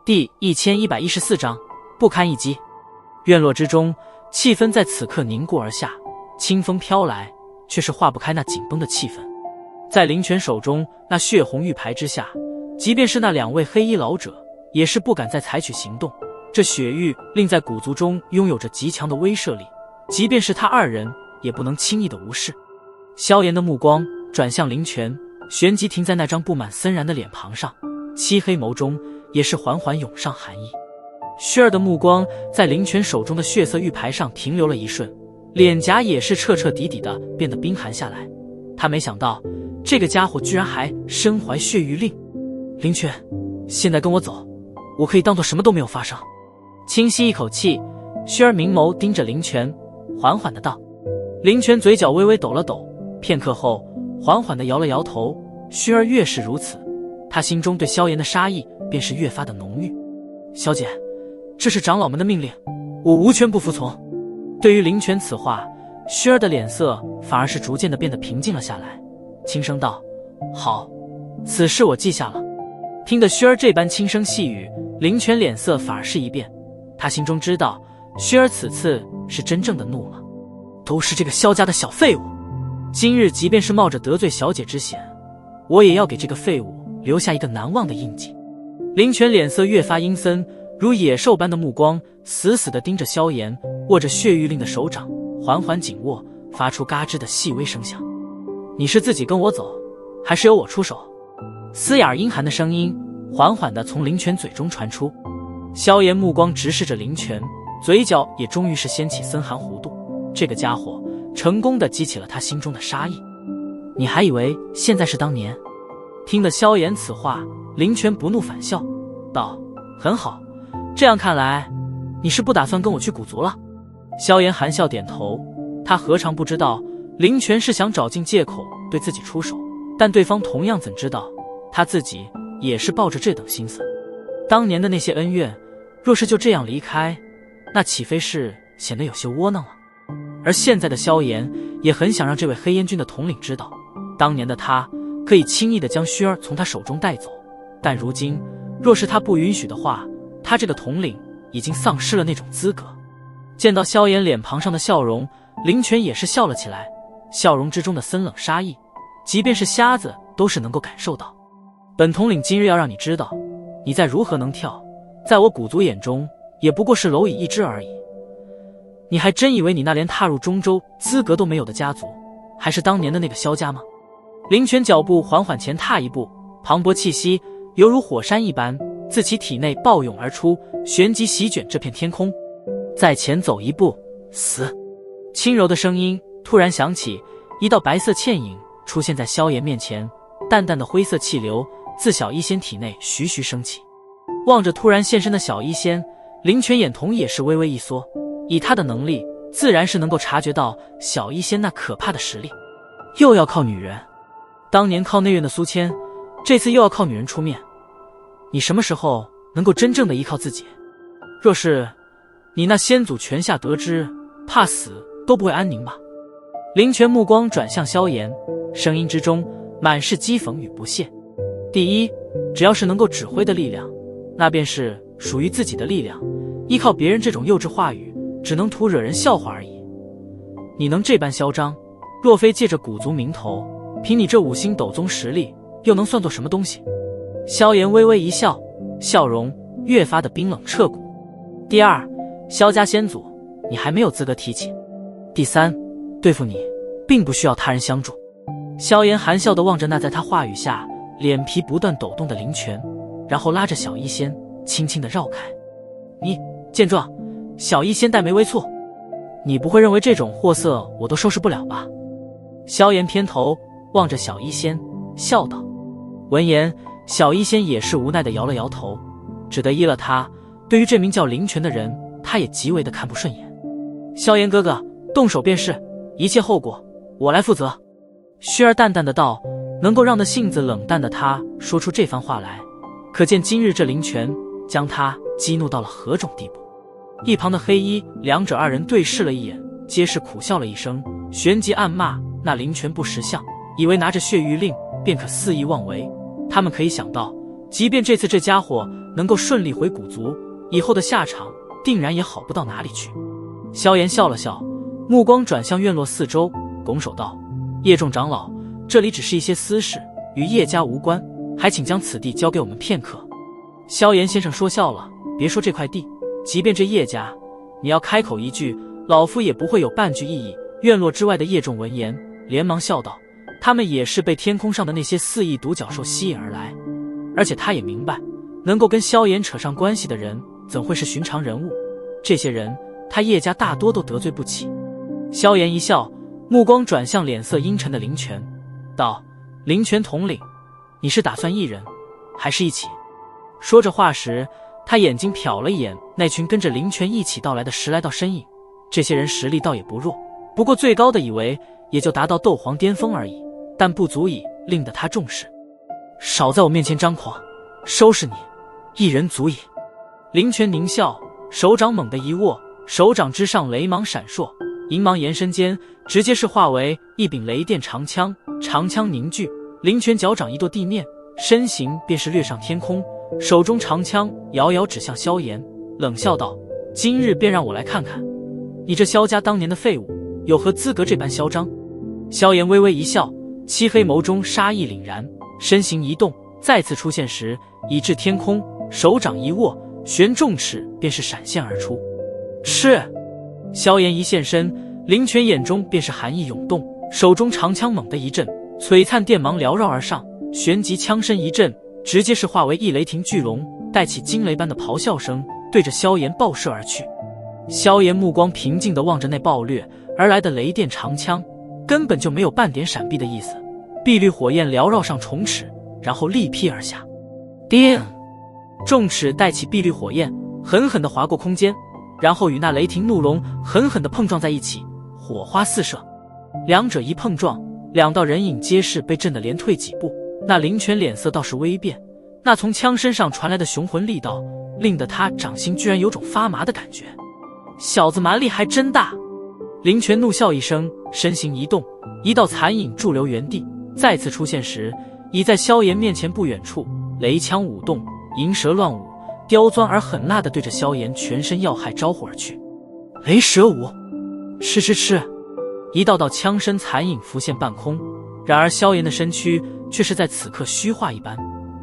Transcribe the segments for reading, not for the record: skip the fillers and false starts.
第1114章不堪一击。院落之中，气氛在此刻凝固而下，清风飘来，却是化不开那紧绷的气氛。在林泉手中那血红玉牌之下，即便是那两位黑衣老者，也是不敢再采取行动。这血玉令在古族中拥有着极强的威慑力，即便是他二人，也不能轻易的无视。萧炎的目光转向林泉，旋即停在那张布满森然的脸庞上，漆黑眸中也是缓缓涌上寒意。薰儿的目光在林泉手中的血色玉牌上停留了一瞬，脸颊也是彻彻底底的变得冰寒下来。他没想到这个家伙居然还身怀血玉令。林泉，现在跟我走，我可以当做什么都没有发生。轻吸一口气，薰儿明眸盯着林泉，缓缓的道。林泉嘴角微微抖了抖，片刻后缓缓的摇了摇头。薰儿越是如此，他心中对萧炎的杀意便是越发的浓郁。萧姐，这是长老们的命令，我无权不服从。对于林泉此话，薰儿的脸色反而是逐渐的变得平静了下来，轻声道：好，此事我记下了。听得薰儿这般轻声细语，林泉脸色反而是一变，他心中知道薰儿此次是真正的怒了。都是这个萧家的小废物，今日即便是冒着得罪小姐之险，我也要给这个废物留下一个难忘的印记。林泉脸色越发阴森，如野兽般的目光死死地盯着萧炎，握着血玉令的手掌缓缓紧握，发出嘎吱的细微声响。你是自己跟我走，还是由我出手？嘶哑而阴寒的声音缓缓地从林泉嘴中传出。萧炎目光直视着林泉，嘴角也终于是掀起森寒弧度。这个家伙成功地激起了他心中的杀意。你还以为现在是当年？听得萧炎此话，林泉不怒反笑道：很好，这样看来你是不打算跟我去古族了。萧炎含笑点头，他何尝不知道林泉是想找尽借口对自己出手，但对方同样怎知道他自己也是抱着这等心思。当年的那些恩怨，若是就这样离开，那岂非是显得有些窝囊了。而现在的萧炎也很想让这位黑烟军的统领知道，当年的他可以轻易地将薰儿从他手中带走，但如今若是他不允许的话，他这个统领已经丧失了那种资格。见到萧炎脸庞上的笑容，林泉也是笑了起来，笑容之中的森冷杀意，即便是瞎子都是能够感受到。本统领今日要让你知道，你再如何能跳，在我古族眼中也不过是蝼蚁一只而已。你还真以为你那连踏入中州资格都没有的家族，还是当年的那个萧家吗？林泉脚步缓缓前踏一步，磅礴气息犹如火山一般自其体内暴涌而出，旋即席卷这片天空。再前走一步，死！轻柔的声音突然响起，一道白色倩影出现在萧炎面前，淡淡的灰色气流自小医仙体内徐徐升起。望着突然现身的小医仙，林泉眼瞳也是微微一缩，以他的能力自然是能够察觉到小医仙那可怕的实力。又要靠女人，当年靠内院的苏谦，这次又要靠女人出面，你什么时候能够真正的依靠自己？若是你那先祖泉下得知，怕死都不会安宁吧。林泉目光转向萧炎，声音之中满是讥讽与不屑。第一，只要是能够指挥的力量，那便是属于自己的力量，依靠别人这种幼稚话语，只能徒惹人笑话而已。你能这般嚣张，若非借着古族名头，凭你这5星斗宗实力，又能算作什么东西？萧炎微微一笑，笑容越发的冰冷彻骨。第二，萧家先祖你还没有资格提起。第三，对付你并不需要他人相助。萧炎含笑地望着那在他话语下脸皮不断抖动的林泉，然后拉着小医仙轻轻地绕开。你见状，小医仙黛眉微蹙，你不会认为这种货色我都收拾不了吧？萧炎偏头望着小医仙笑道。闻言，小医仙也是无奈地摇了摇头，只得依了他。对于这名叫林泉的人，他也极为的看不顺眼。萧炎哥哥，动手便是，一切后果我来负责。薰儿淡淡的道，能够让那性子冷淡的他说出这番话来，可见今日这林泉将他激怒到了何种地步。一旁的黑衣两者二人对视了一眼，皆是苦笑了一声，旋即暗骂那林泉不识相，以为拿着血玉令便可肆意妄为。他们可以想到，即便这次这家伙能够顺利回古族，以后的下场定然也好不到哪里去。萧炎笑了笑，目光转向院落四周，拱手道：叶众长老，这里只是一些私事，与叶家无关，还请将此地交给我们片刻。萧炎先生说笑了，别说这块地，即便这叶家，你要开口一句，老夫也不会有半句异议。院落之外的叶众闻言连忙笑道，他们也是被天空上的那些4翼独角兽吸引而来，而且他也明白，能够跟萧炎扯上关系的人怎会是寻常人物，这些人他叶家大多都得罪不起。萧炎一笑，目光转向脸色阴沉的林泉，道：林泉统领，你是打算一人还是一起？说着话时，他眼睛瞟了一眼那群跟着林泉一起到来的10来道身影，这些人实力倒也不弱，不过最高的以为也就达到斗皇巅峰而已，但不足以令得他重视。少在我面前张狂，收拾你一人足矣。林泉狞笑，手掌猛地一握，手掌之上雷芒闪烁，银芒延伸间直接是化为一柄雷电长枪，长枪凝聚，林泉脚掌一跺地面，身形便是掠上天空，手中长枪遥遥指向萧炎，冷笑道：今日便让我来看看你这萧家当年的废物有何资格这般嚣张。萧炎微微一笑，漆黑眸中杀意凛然，身形一动，再次出现时已至天空，手掌一握，玄重尺便是闪现而出。是！萧炎一现身，林泉眼中便是寒意涌动，手中长枪猛地一震，璀璨电芒缭绕而上，旋即枪身一震，直接是化为一雷霆巨龙，带起惊雷般的咆哮声，对着萧炎爆射而去。萧炎目光平静地望着那暴掠而来的雷电长枪，根本就没有半点闪避的意思，碧绿火焰缭绕上重尺，然后力劈而下。叮！重尺带起碧绿火焰，狠狠地划过空间，然后与那雷霆怒龙狠狠地碰撞在一起，火花四射。两者一碰撞，两道人影皆是被震得连退几步。那林泉脸色倒是微变，那从枪身上传来的雄浑力道，令得他掌心居然有种发麻的感觉。小子蛮力还真大！林泉怒笑一声，身形一动，一道残影驻留原地，再次出现时已在萧炎面前不远处，雷枪舞动，银蛇乱舞，刁钻而狠辣地对着萧炎全身要害招呼而去。雷蛇舞！吃吃吃！一道道枪身残影浮现半空，然而萧炎的身躯却是在此刻虚化一般，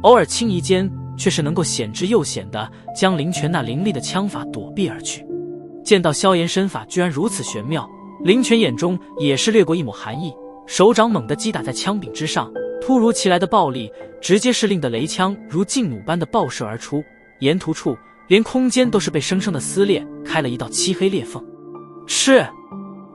偶尔轻移间却是能够险之又险地将林泉那凌厉的枪法躲避而去。见到萧炎身法居然如此玄妙，林泉眼中也是掠过一抹寒意，手掌猛地击打在枪柄之上，突如其来的暴力直接是令得雷枪如劲弩般的爆射而出，沿途处连空间都是被生生的撕裂开了一道漆黑裂缝。是！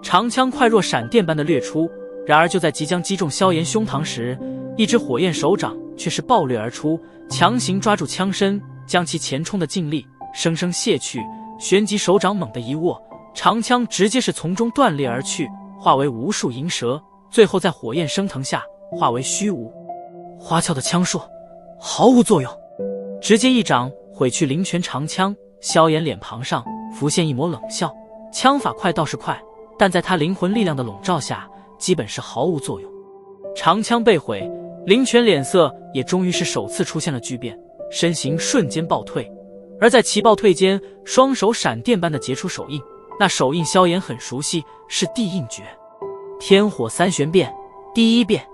长枪快若闪电般的掠出，然而就在即将击中萧炎胸膛时，一只火焰手掌却是暴掠而出，强行抓住枪身，将其前冲的劲力生生卸去，旋即手掌猛地一握，长枪直接是从中断裂而去，化为无数银蛇，最后在火焰升腾下化为虚无。花俏的枪术毫无作用，直接一掌毁去林泉长枪。萧炎脸庞上浮现一抹冷笑，枪法快倒是快，但在他灵魂力量的笼罩下，基本是毫无作用。长枪被毁，林泉脸色也终于是首次出现了巨变，身形瞬间暴退，而在其暴退间，双手闪电般的结出手印，那手印萧炎很熟悉，是地印诀，天火三玄变第一变。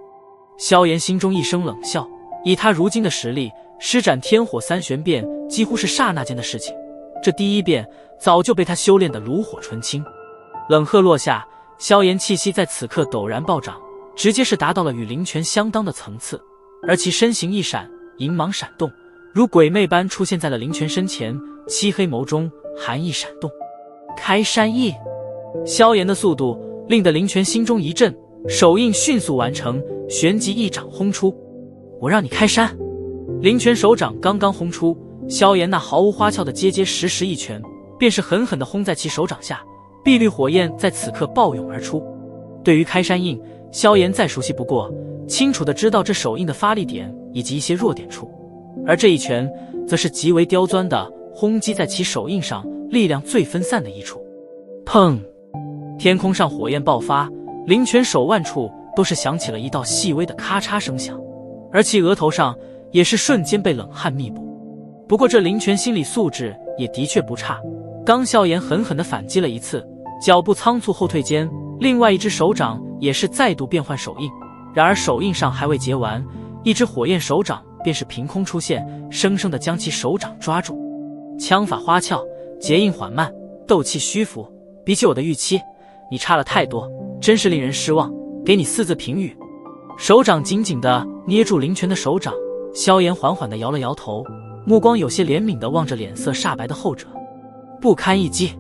萧炎心中一声冷笑，以他如今的实力，施展天火三玄变几乎是刹那间的事情，这第一变早就被他修炼得炉火纯青。冷喝落下，萧炎气息在此刻陡然暴涨，直接是达到了与灵泉相当的层次，而其身形一闪，银芒闪动，如鬼魅般出现在了灵泉身前，漆黑眸中寒意闪动。开山印！萧炎的速度令得灵泉心中一震，手印迅速完成，旋即一掌轰出。我让你开山！灵泉手掌刚刚轰出，萧炎那毫无花俏的结结实实一拳便是狠狠地轰在其手掌下，碧绿火焰在此刻暴涌而出。对于开山印，萧炎再熟悉不过，清楚地知道这手印的发力点以及一些弱点处，而这一拳则是极为刁钻地轰击在其手印上力量最分散的一处。砰！天空上火焰爆发，灵泉手腕处都是响起了一道细微的咔嚓声响，而其额头上也是瞬间被冷汗密布。不过这林泉心理素质也的确不差，刚萧炎狠狠地反击了一次，脚步仓促后退间，另外一只手掌也是再度变换手印。然而手印上还未结完，一只火焰手掌便是凭空出现，生生地将其手掌抓住。枪法花俏，结印缓慢，斗气虚浮，比起我的预期，你差了太多，真是令人失望，给你4字评语。手掌紧紧地捏住林泉的手掌，萧炎缓缓地摇了摇头，目光有些怜悯地望着脸色煞白的后者。不堪一击。